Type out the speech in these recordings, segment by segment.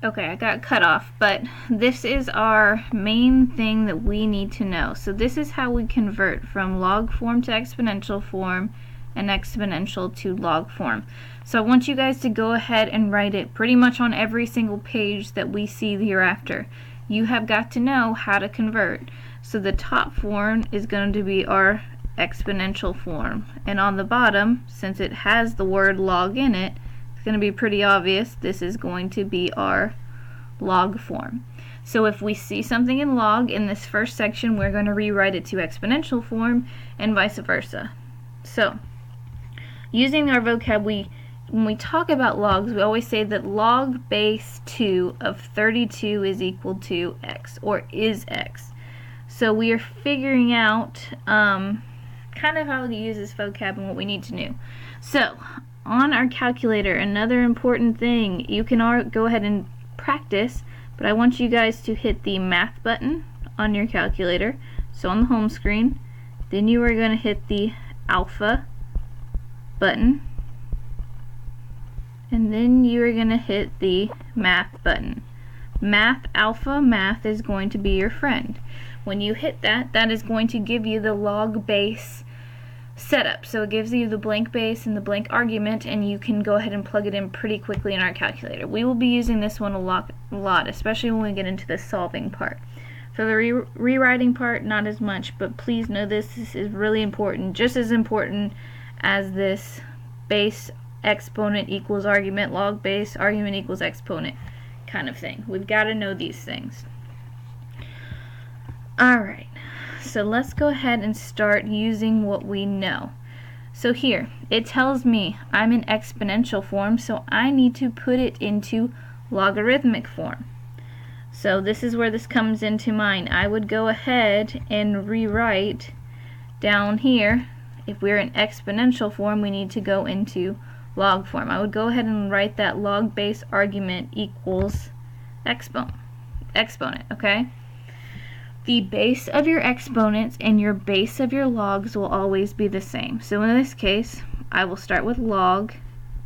Okay, I got cut off, but this is our main thing that we need to know. So this is how we convert from log form to exponential form and exponential to log form. So I want you guys to go ahead and write it pretty much on every single page that we see hereafter. You have got to know how to convert. So the top form is going to be our exponential form, and on the bottom, since it has the word log in it, it's going to be pretty obvious this is going to be our log form. So if we see something in log in this first section, we're going to rewrite it to exponential form and vice versa. So using our vocab, when we talk about logs, we always say that log base 2 of 32 is equal to x, or is x. So we are figuring out kind of how to use this vocab and what we need to know. So on our calculator, another important thing, you can go ahead and practice, but I want you guys to hit the math button on your calculator, so on the home screen. Then you are going to hit the alpha button, and then you are going to hit the math button. Math alpha math is going to be your friend. When you hit that, that is going to give you the log base setup. So it gives you the blank base and the blank argument, and you can go ahead and plug it in pretty quickly in our calculator. We will be using this one a lot, especially when we get into the solving part. For the rewriting part, not as much, but please know this is really important, just as important as this base exponent equals argument, log base argument equals exponent kind of thing. We've got to know these things. Alright, so let's go ahead and start using what we know. So here, it tells me I'm in exponential form, so I need to put it into logarithmic form. So this is where this comes into mind. I would go ahead and rewrite down here, if we're in exponential form, we need to go into log form. I would go ahead and write that log base argument equals exponent, okay? The base of your exponents and your base of your logs will always be the same. So in this case, I will start with log.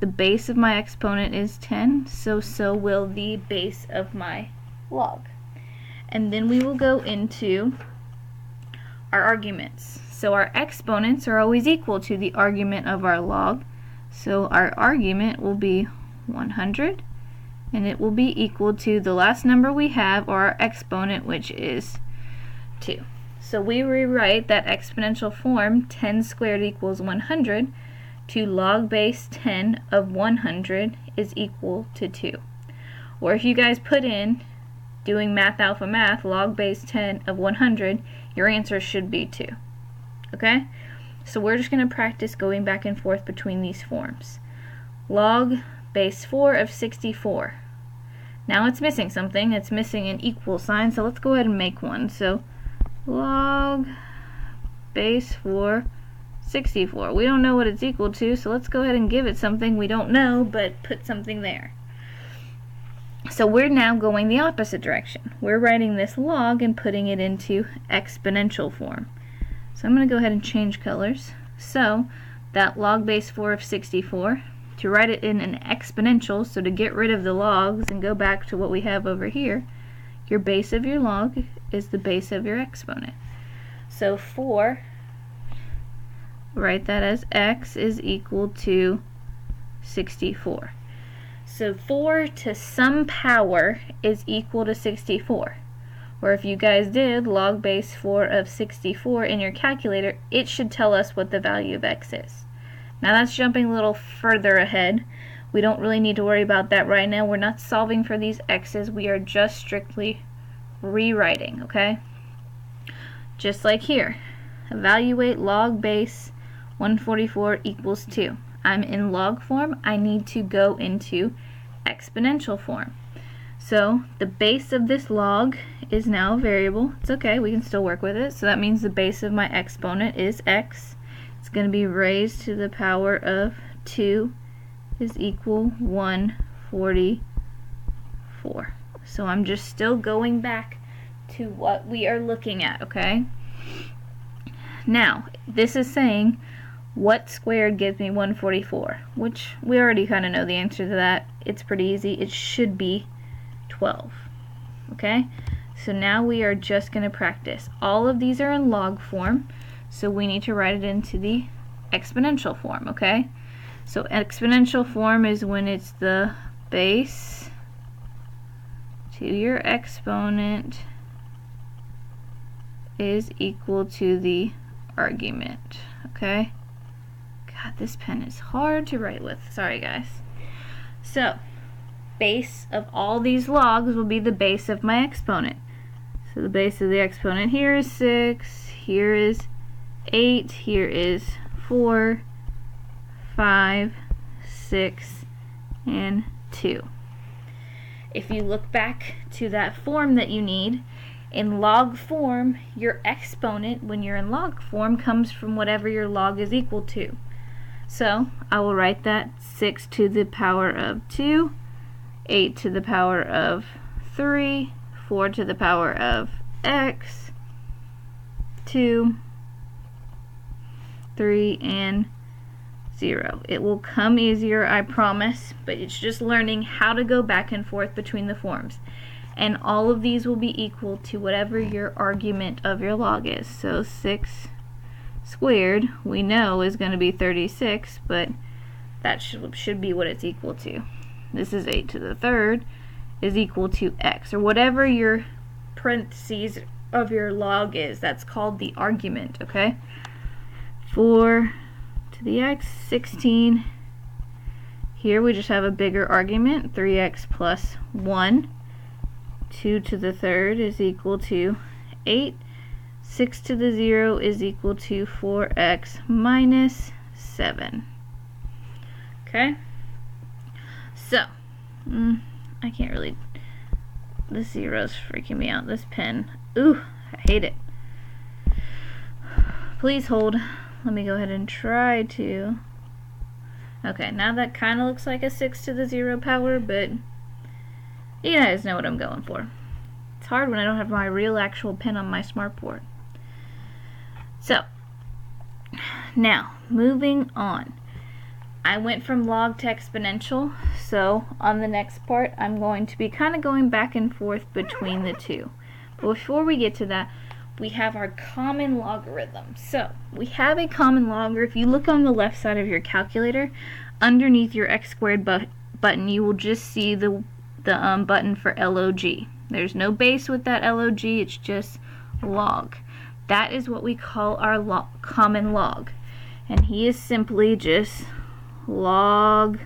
The base of my exponent is 10, so will the base of my log. And then we will go into our arguments. So our exponents are always equal to the argument of our log. So our argument will be 100, and it will be equal to the last number we have, or our exponent, which is 2. So we rewrite that exponential form 10 squared equals 100 to log base 10 of 100 is equal to 2. Or if you guys put in, doing math alpha math, log base 10 of 100, your answer should be 2. Okay? So we're just going to practice going back and forth between these forms. Log base 4 of 64. Now it's missing something. It's missing an equal sign, so let's go ahead and make one. So log base 4 64. We don't know what it's equal to, so let's go ahead and give it something we don't know, but put something there. So we're now going the opposite direction. We're writing this log and putting it into exponential form. So I'm going to go ahead and change colors. So that log base 4 of 64, to write it in an exponential, so to get rid of the logs and go back to what we have over here, your base of your log is the base of your exponent. So 4, write that as x is equal to 64. So 4 to some power is equal to 64. Or if you guys did log base 4 of 64 in your calculator, it should tell us what the value of x is. Now that's jumping a little further ahead. We don't really need to worry about that right now. We're not solving for these x's. We are just strictly rewriting, okay? Just like here. Evaluate log base 144 equals 2. I'm in log form. I need to go into exponential form. So the base of this log is now a variable. It's okay, we can still work with it. So that means the base of my exponent is x. It's going to be raised to the power of 2 is equal 144. So I'm just still going back to what we are looking at, okay? Now, this is saying what squared gives me 144, which we already kind of know the answer to that. It's pretty easy. It should be 12. Okay, so now we are just going to practice. All of these are in log form, so we need to write it into the exponential form. Okay, so exponential form is when it's the base to your exponent is equal to the argument. Okay, God, this pen is hard to write with. Sorry guys. So base of all these logs will be the base of my exponent. So the base of the exponent here is 6, here is 8, here is 4, 5, 6, and 2. If you look back to that form that you need, in log form, your exponent, when you're in log form, comes from whatever your log is equal to. So I will write that 6 to the power of 2, 8 to the power of 3, 4 to the power of x, 2, 3, and 0. It will come easier, I promise, but it's just learning how to go back and forth between the forms. And all of these will be equal to whatever your argument of your log is. So 6 squared, we know, is going to be 36, but that should be what it's equal to. This is 8 to the third is equal to x, or whatever your parentheses of your log is. That's called the argument, okay? 4 to the x, 16. Here we just have a bigger argument, 3x plus 1. 2 to the third is equal to 8. 6 to the 0 is equal to 4x minus 7. Okay? So, I can't really, this 0's freaking me out, this pen. Ooh, I hate it. Please hold. Let me go ahead and try to. Okay, now that kind of looks like a 6 to the 0 power, but you guys know what I'm going for. It's hard when I don't have my real actual pen on my smartboard. So, now, moving on. I went from log to exponential, so on the next part I'm going to be kind of going back and forth between the two. But before we get to that, we have our common logarithm. So, we have a common log, or if you look on the left side of your calculator, underneath your x squared button, you will just see the button for log. There's no base with that log, it's just log. That is what we call our common log. And he is simply just log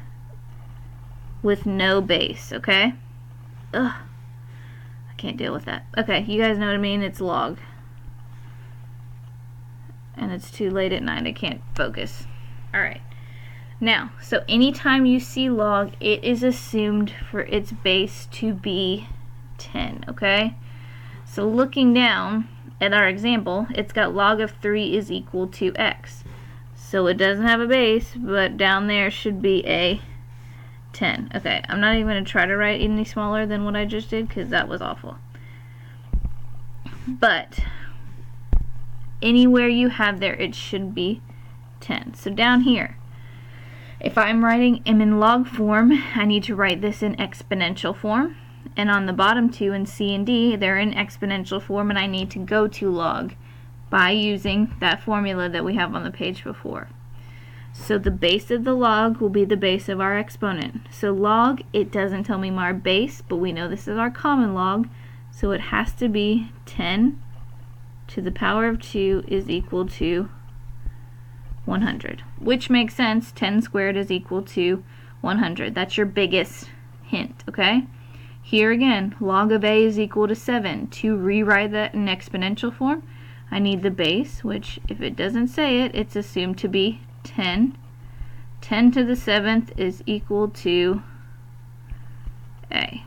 with no base, okay? Ugh, I can't deal with that. Okay, you guys know what I mean, it's log. And it's too late at night, I can't focus. Alright. Now, so anytime you see log, it is assumed for its base to be 10, okay? So looking down at our example, it's got log of 3 is equal to x. So it doesn't have a base, but down there should be a 10. Okay, I'm not even going to try to write any smaller than what I just did, because that was awful. But anywhere you have there, it should be 10. So down here, if I'm writing M in log form, I need to write this in exponential form. And on the bottom two in C and D, they're in exponential form, and I need to go to log by using that formula that we have on the page before. So the base of the log will be the base of our exponent. So log, it doesn't tell me my base, but we know this is our common log, so it has to be 10 to the power of 2 is equal to 100, which makes sense. 10 squared is equal to 100. That's your biggest hint, okay? Here again, log of a is equal to 7. To rewrite that in exponential form, I need the base, which if it doesn't say it, it's assumed to be 10. 10 to the 7th is equal to a.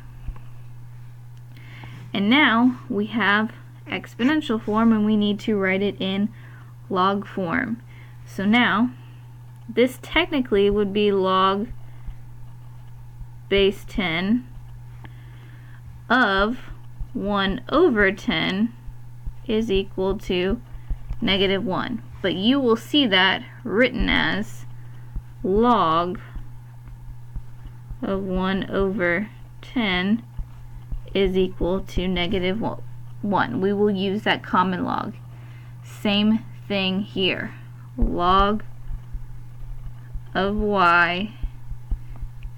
And now we have exponential form, and we need to write it in log form. So now, this technically would be log base 10 of 1 over 10 is equal to negative 1. But you will see that written as log of 1 over 10 is equal to negative 1. We will use that common log. Same thing here. Log of y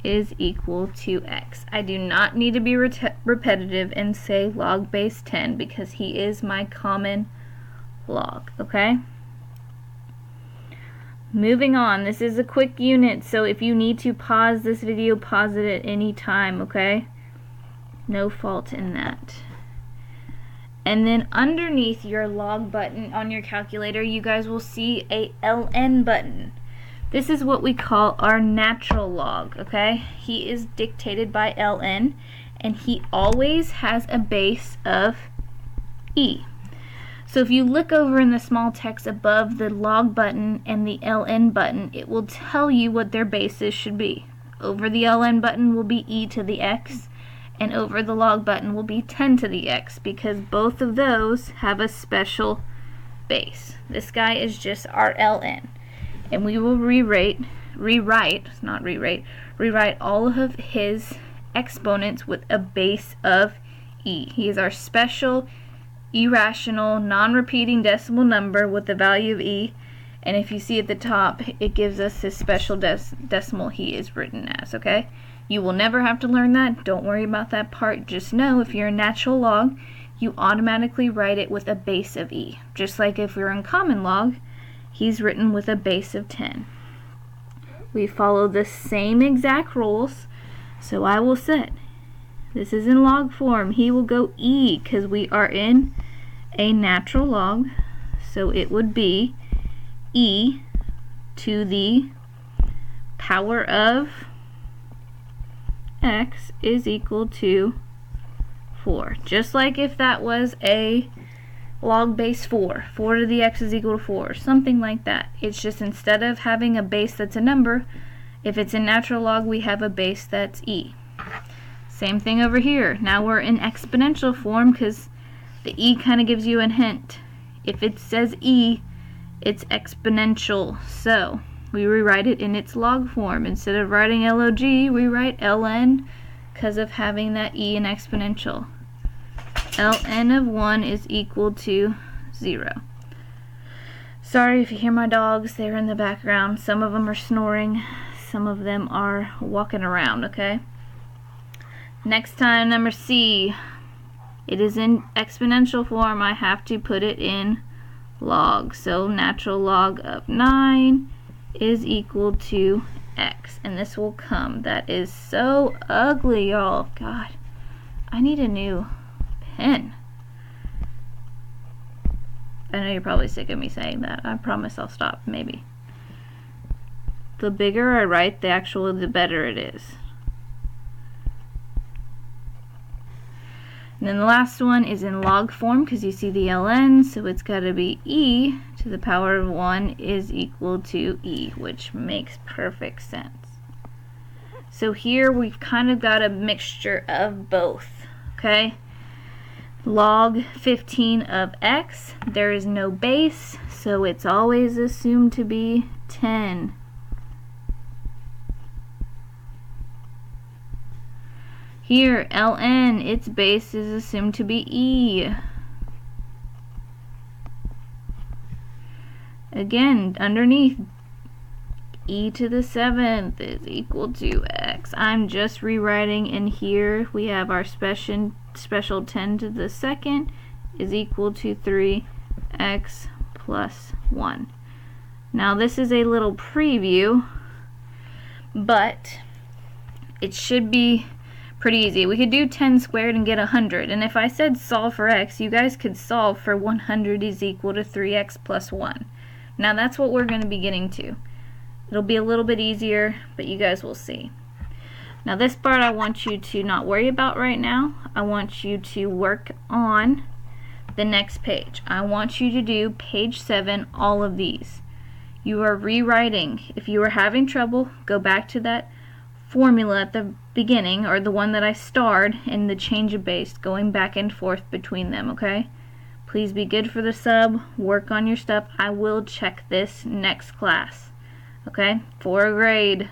is equal to x. I do not need to be repetitive and say log base 10 because he is my common log, okay? Moving on, this is a quick unit, so if you need to pause this video, pause it at any time, okay? No fault in that. And then underneath your log button on your calculator, you guys will see a ln button. This is what we call our natural log, okay? He is dictated by ln, and he always has a base of e. So if you look over in the small text above the log button and the ln button, it will tell you what their bases should be. Over the ln button will be e to the x, and over the log button will be 10 to the x, because both of those have a special base. This guy is just our ln. And we will rewrite all of his exponents with a base of e. He is our special irrational non-repeating decimal number with the value of e, and if you see at the top, it gives us his special decimal he is written as, okay? You will never have to learn that. Don't worry about that part. Just know if you're a natural log, you automatically write it with a base of e. Just like if you're in common log, he's written with a base of 10. We follow the same exact rules, so I will set, this is in log form, he will go e because we are in a natural log, so it would be e to the power of x is equal to 4. Just like if that was a log base 4 to the x is equal to 4, something like that. It's just instead of having a base that's a number, if it's in natural log, we have a base that's e. Same thing over here. Now we're in exponential form because the e kind of gives you a hint. If it says e, it's exponential, so we rewrite it in its log form. Instead of writing log, we write ln because of having that e in exponential. ln of 1 is equal to 0. Sorry if you hear my dogs, they're in the background. Some of them are snoring, some of them are walking around, okay? Next time, number C. It is in exponential form. I have to put it in log. So natural log of 9 is equal to x. And this will come. That is so ugly, y'all. God, I need a new pen. I know you're probably sick of me saying that. I promise I'll stop, maybe. The bigger I write, the better it is. And then the last one is in log form because you see the ln, so it's got to be e to the power of 1 is equal to e, which makes perfect sense. So here we've kind of got a mixture of both, okay? Log 15 of x, there is no base, so it's always assumed to be 10. Here, ln, its base is assumed to be e. Again, underneath, e to the 7th is equal to x. I'm just rewriting in here. We have our special 10 to the 2nd is equal to 3x plus 1. Now this is a little preview, but it should be pretty easy. We could do 10 squared and get 100, and if I said solve for x, you guys could solve for 100 is equal to 3x plus 1. Now that's what we're going to be getting to. It'll be a little bit easier, but you guys will see. Now this part I want you to not worry about right now. I want you to work on the next page. I want you to do page 7, all of these. You are rewriting. If you are having trouble, go back to that formula at the beginning, or the one that I starred, in the change of base, going back and forth between them, okay? Please be good for the sub, work on your stuff. I will check this next class, okay? For a grade.